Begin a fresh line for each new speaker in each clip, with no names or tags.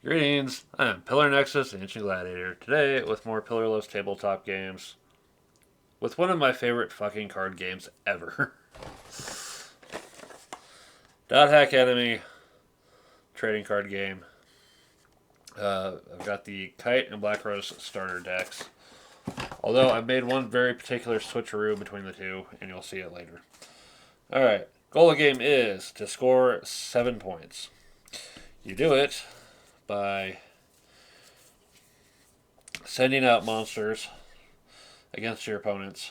Greetings, I am Pillar Nexus, the Ancient Gladiator, today with more Pillarless tabletop games, with one of my favorite fucking card games ever. Dot Hack Enemy trading card game. I've got the Kite and Black Rose starter decks, although I've made one very particular switcheroo between the two, and you'll see it later. Alright, goal of the game is to score 7 points. You do it by sending out monsters against your opponents.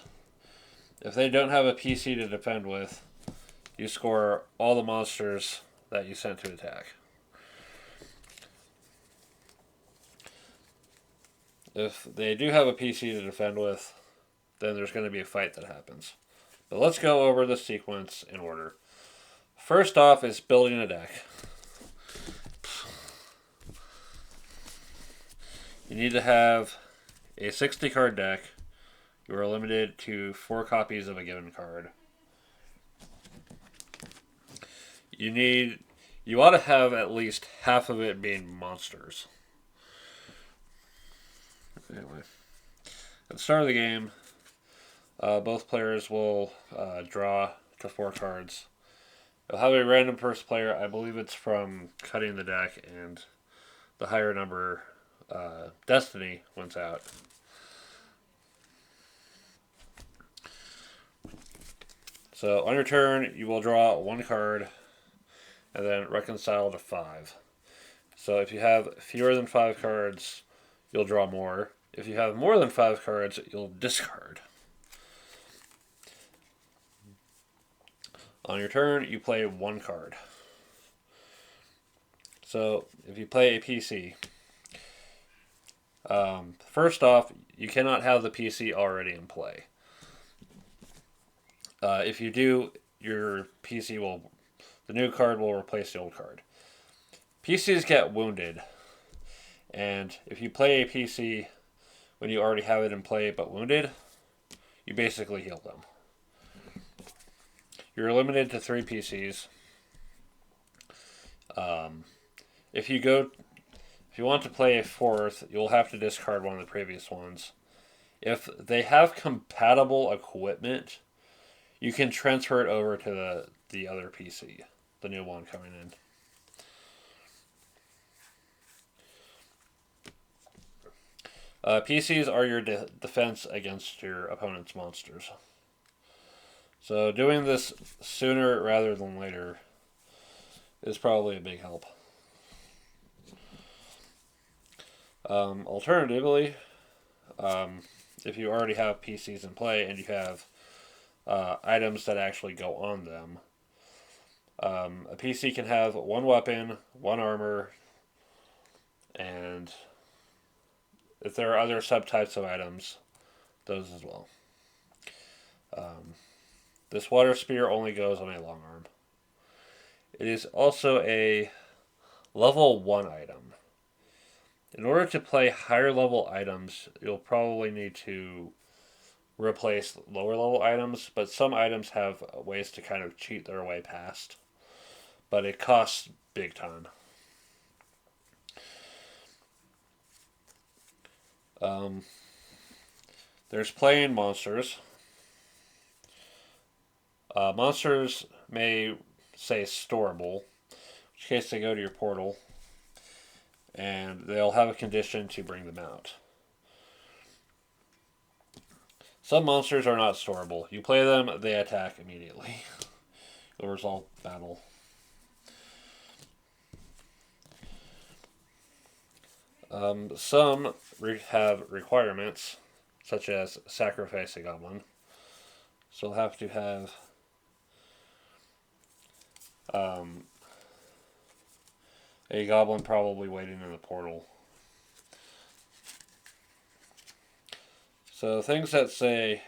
If they don't have a PC to defend with, you score all the monsters that you sent to attack. If they do have a PC to defend with, then there's going to be a fight that happens. But let's go over the sequence in order. First off is building a deck. You need to have a 60 card deck. You are limited to 4 copies of a given card. You ought to have at least half of it being monsters. Anyway, at the start of the game, both players will draw to 4 cards. You'll have a random first player. I believe it's from cutting the deck, and the higher number, Destiny, wins out. So on your turn, you will draw 1 card and then reconcile to 5. So if you have fewer than 5 cards, you'll draw more. If you have more than 5 cards, you'll discard. On your turn, you play 1 card. So if you play a PC, first off, you cannot have the PC already in play. If you do, your PC will, the new card will replace the old card. PCs get wounded, and if you play a PC when you already have it in play but wounded, you basically heal them. You're limited to 3 PCs. If you want to play a 4th, you'll have to discard one of the previous ones. If they have compatible equipment, you can transfer it over to the other PC, the new one coming in. PCs are your defense against your opponent's monsters. So doing this sooner rather than later is probably a big help. Alternatively, if you already have PCs in play and you have items that actually go on them, a PC can have 1 weapon, 1 armor, and if there are other subtypes of items, those as well. This water spear only goes on a long arm. It is also a level 1 item. In order to play higher level items, you'll probably need to replace lower level items, but some items have ways to kind of cheat their way past. But it costs big time. There's playing monsters. Monsters may say storable, in which case they go to your portal, and they'll have a condition to bring them out. Some monsters are not storable. You play them, they attack immediately. You'll resolve battle. Some have requirements, such as sacrifice a goblin. So you'll have to have a goblin probably waiting in the portal. So things that say,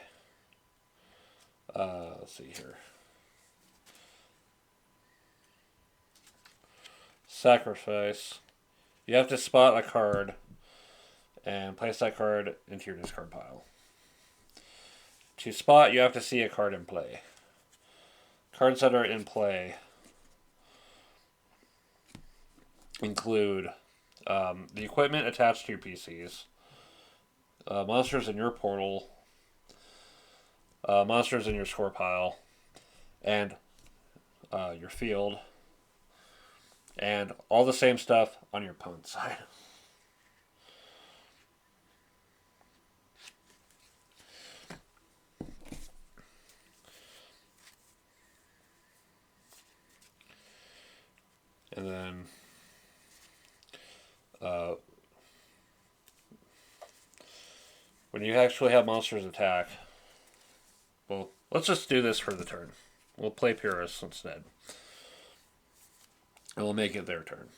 let's see here. Sacrifice. You have to spot a card and place that card into your discard pile. To spot, you have to see a card in play. Cards that are in play include The equipment attached to your PCs, monsters in your portal, monsters in your score pile, and your field, and all the same stuff on your opponent's side. And then when you actually have monsters attack, well, let's just do this for the turn. We'll play Purist instead. And we'll make it their turn.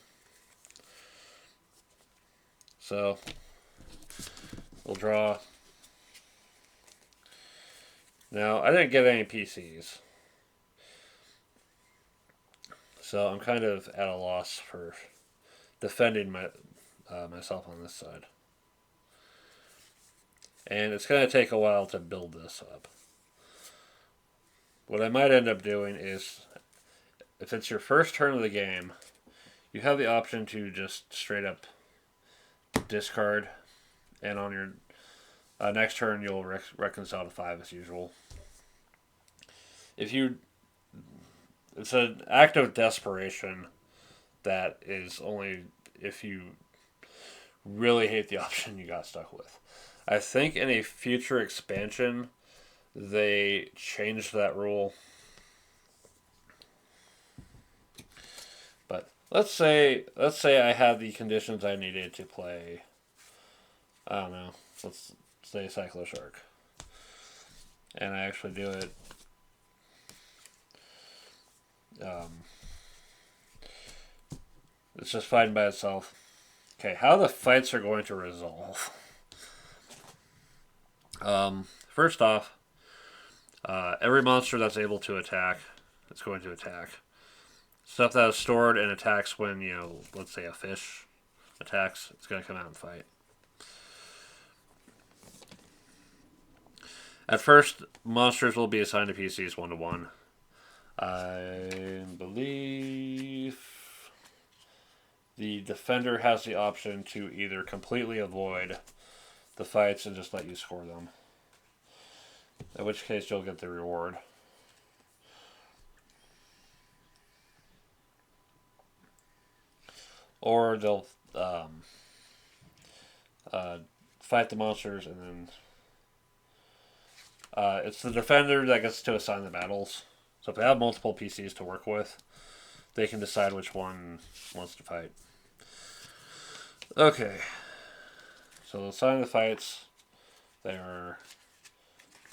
So, we'll draw. Now, I didn't get any PCs. So, I'm kind of at a loss for defending myself on this side. And it's going to take a while to build this up. What I might end up doing is, if it's your first turn of the game, you have the option to just straight up discard, and on your next turn you'll reconcile to 5 as usual. It's an act of desperation that is only if you really hate the option you got stuck with. I think in a future expansion they changed that rule. But let's say I had the conditions I needed to play, I don't know, let's say Cycloshark. And I actually do it. It's just fighting by itself. Okay, how the fights are going to resolve. First off, every monster that's able to attack is going to attack. Stuff that is stored and attacks when, let's say a fish attacks, it's going to come out and fight. At first, monsters will be assigned to PCs 1-to-1. I believe the defender has the option to either completely avoid the fights and just let you score them. In which case you'll get the reward. Or they'll fight the monsters and then it's the defender that gets to assign the battles. So if they have multiple PCs to work with, they can decide which one wants to fight. Okay. So they'll assign the fights. They are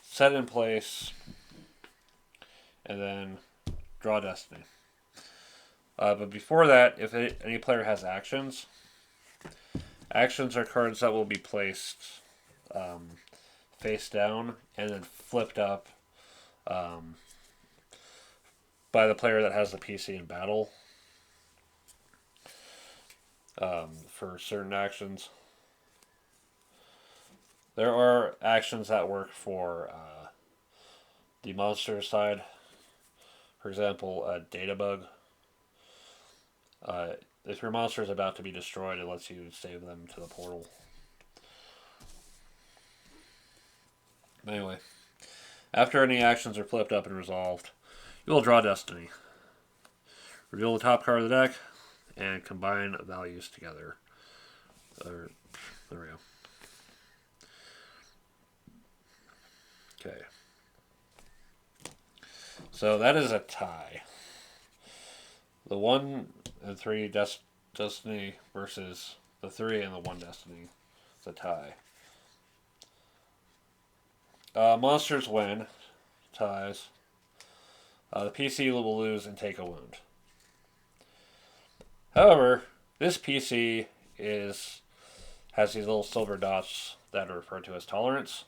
set in place. And then draw Destiny. But before that, if any player has actions, actions are cards that will be placed face down and then flipped up by the player that has the PC in battle for certain actions. There are actions that work for the monster side. For example, a data bug. If your monster is about to be destroyed, it lets you save them to the portal. Anyway, after any actions are flipped up and resolved, you will draw Destiny. Reveal the top card of the deck, and combine values together. There we go. Okay. So that is a tie. The 1 and 3 Destiny versus the 3 and the 1 Destiny. It's a tie. Monsters win. Ties. The PC will lose and take a wound. However, this PC has these little silver dots that are referred to as tolerance.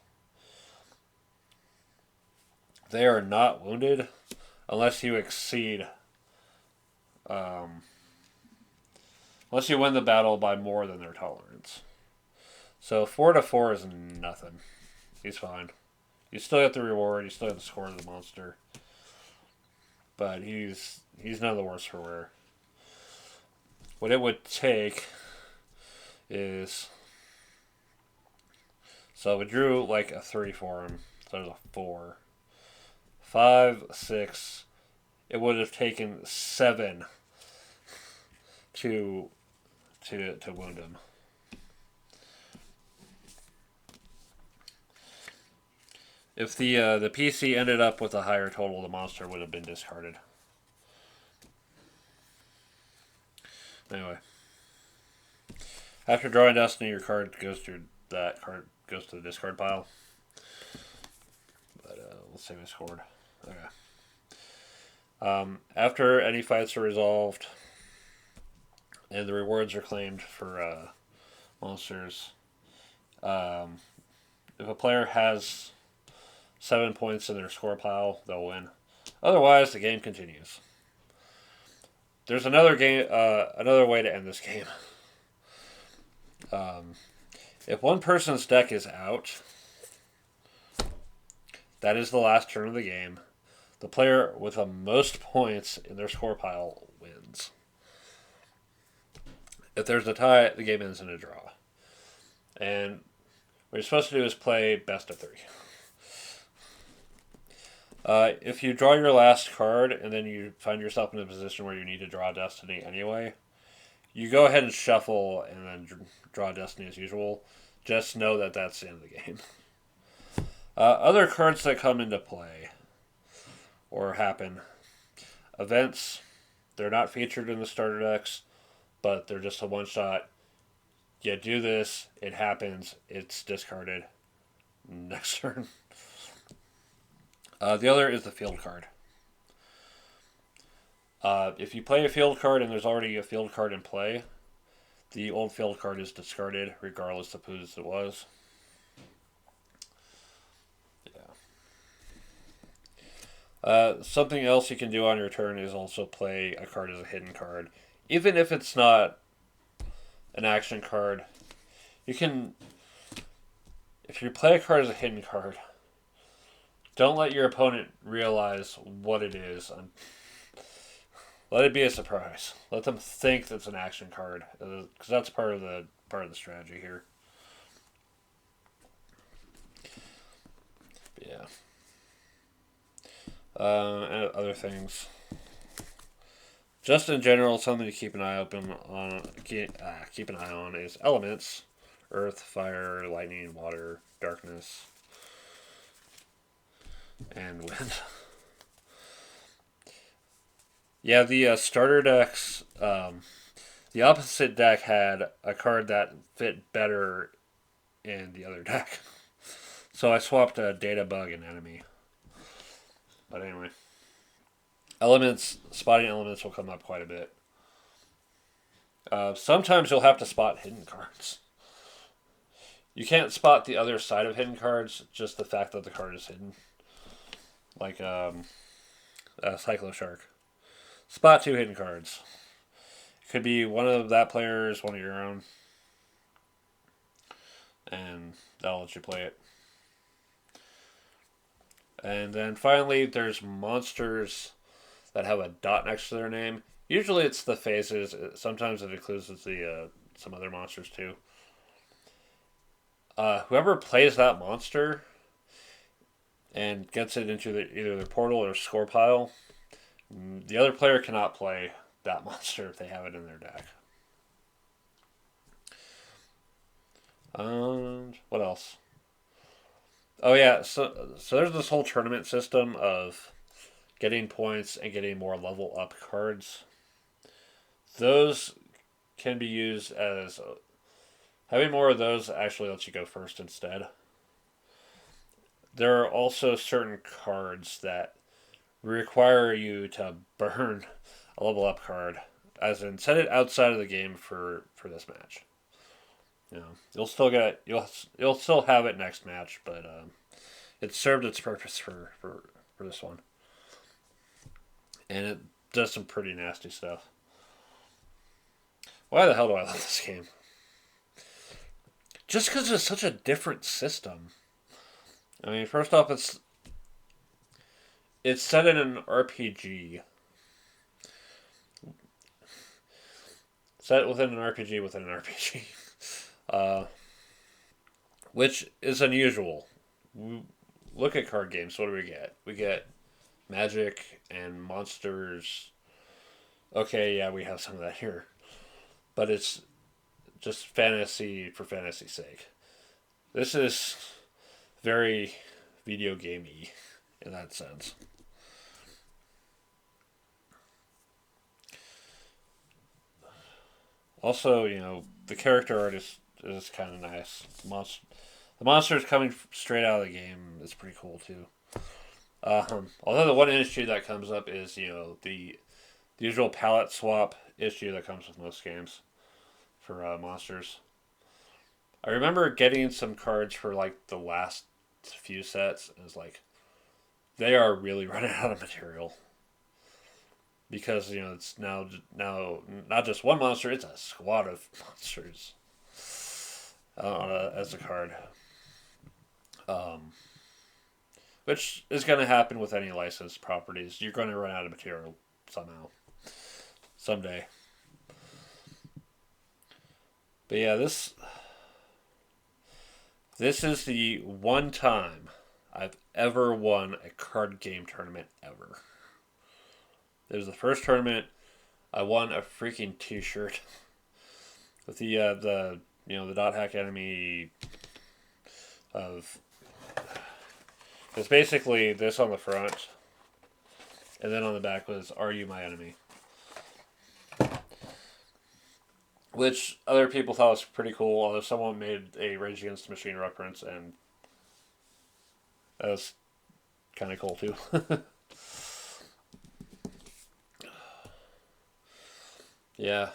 They are not wounded unless you exceed, unless you win the battle by more than their tolerance. So 4-4 is nothing. He's fine. You still get the reward. You still get the score of the monster. But he's none the worse for wear. What it would take is, so we drew like a 3 for him. So there's a 4. 5, 6. It would have taken 7 to wound him. If the PC ended up with a higher total, the monster would have been discarded. Anyway, after drawing Destiny, your card goes to that card goes to the discard pile. But let's see if I scored. Okay. After any fights are resolved and the rewards are claimed for monsters, if a player has 7 points in their score pile, they'll win. Otherwise, the game continues. There's another way to end this game. If one person's deck is out, that is the last turn of the game. The player with the most points in their score pile wins. If there's a tie, the game ends in a draw. And what you're supposed to do is play best of 3. If you draw your last card and then you find yourself in a position where you need to draw Destiny anyway, you go ahead and shuffle and then draw Destiny as usual. Just know that that's the end of the game. Other cards that come into play or happen. Events, they're not featured in the starter decks, but they're just a one-shot. You do this, it happens, it's discarded. Next turn. The other is the field card. If you play a field card and there's already a field card in play, the old field card is discarded regardless of whose it was. Something else you can do on your turn is also play a card as a hidden card. Even if it's not an action card, you can... If you play a card as a hidden card, don't let your opponent realize what it is. Let it be a surprise. Let them think that's an action card, because that's part of the strategy here. But yeah. And other things. Just in general, something to keep an eye on is elements: earth, fire, lightning, water, darkness, and wind. Yeah, the starter decks. The opposite deck had a card that fit better in the other deck, so I swapped a data bug and enemy. But anyway, spotting elements will come up quite a bit. Sometimes you'll have to spot hidden cards. You can't spot the other side of hidden cards, just the fact that the card is hidden. Like a Cyclo Shark. Spot 2 hidden cards. It could be one of that player's, one of your own. And that'll let you play it. And then finally, there's monsters that have a dot next to their name. Usually it's the phases. Sometimes it includes some other monsters too. Whoever plays that monster and gets it into either their portal or score pile, the other player cannot play that monster if they have it in their deck. And what else? Oh yeah, so there's this whole tournament system of getting points and getting more level up cards. Those can be used as... having more of those actually lets you go first instead. There are also certain cards that require you to burn a level up card, as in set it outside of the game for this match. You know, you'll still have it next match, but it served its purpose for this one, and it does some pretty nasty stuff. Why the hell do I love this game? Just because it's such a different system. I mean, first off, it's set in an RPG. Set within an RPG within an RPG. uh, which is unusual. Look at card games. What do we get? We get Magic and Monsters. Okay, yeah, we have some of that here, but it's just fantasy for fantasy's sake. This is very video gamey in that sense. Also, the character art is kind of nice. The monsters coming straight out of the game is pretty cool too. Although the one issue that comes up is the usual palette swap issue that comes with most games for monsters. I remember getting some cards for like the last few sets, and it's like they are really running out of material because it's now not just one monster; it's a squad of monsters as a card, um, which is going to happen with any licensed properties. You're going to run out of material somehow, someday. But yeah, this is the one time I've ever won a card game tournament ever. It was the first tournament I won a freaking T-shirt with the dot hack enemy of. It's basically this on the front, and then on the back was "Are you my enemy?" Which other people thought was pretty cool. Although someone made a Rage Against the Machine reference, and that was kind of cool too. Yeah.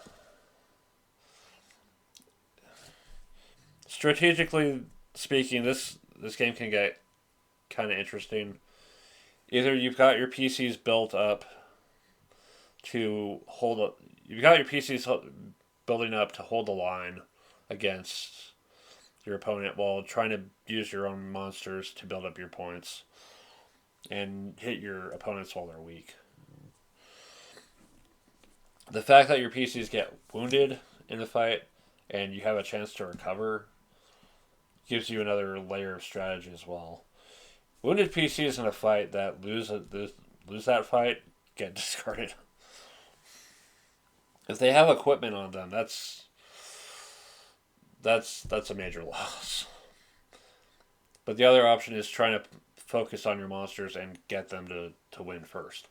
Strategically speaking, this game can get kind of interesting. Either you've got your PCs built up to hold up, you've got your PCs building up to hold the line against your opponent while trying to use your own monsters to build up your points and hit your opponents while they're weak. The fact that your PCs get wounded in the fight and you have a chance to recover gives you another layer of strategy as well. Wounded PCs in a fight that lose that fight get discarded. If they have equipment on them, that's a major loss. But the other option is trying to focus on your monsters and get them to win first.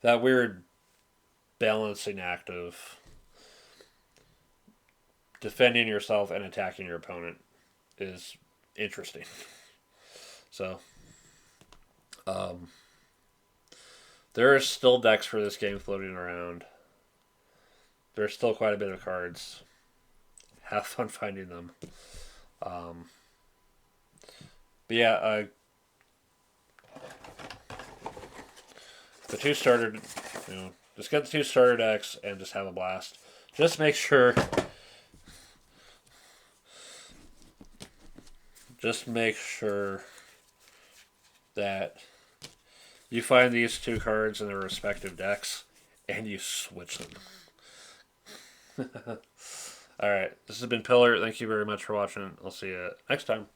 That weird balancing act of defending yourself and attacking your opponent is interesting. So, there are still decks for this game floating around. There's still quite a bit of cards. Have fun finding them. But yeah, the two starter, just get the two starter decks and just have a blast. Just make sure. Just make sure that you find these two cards in their respective decks and you switch them. Alright, this has been Pillar. Thank you very much for watching. I'll see you next time.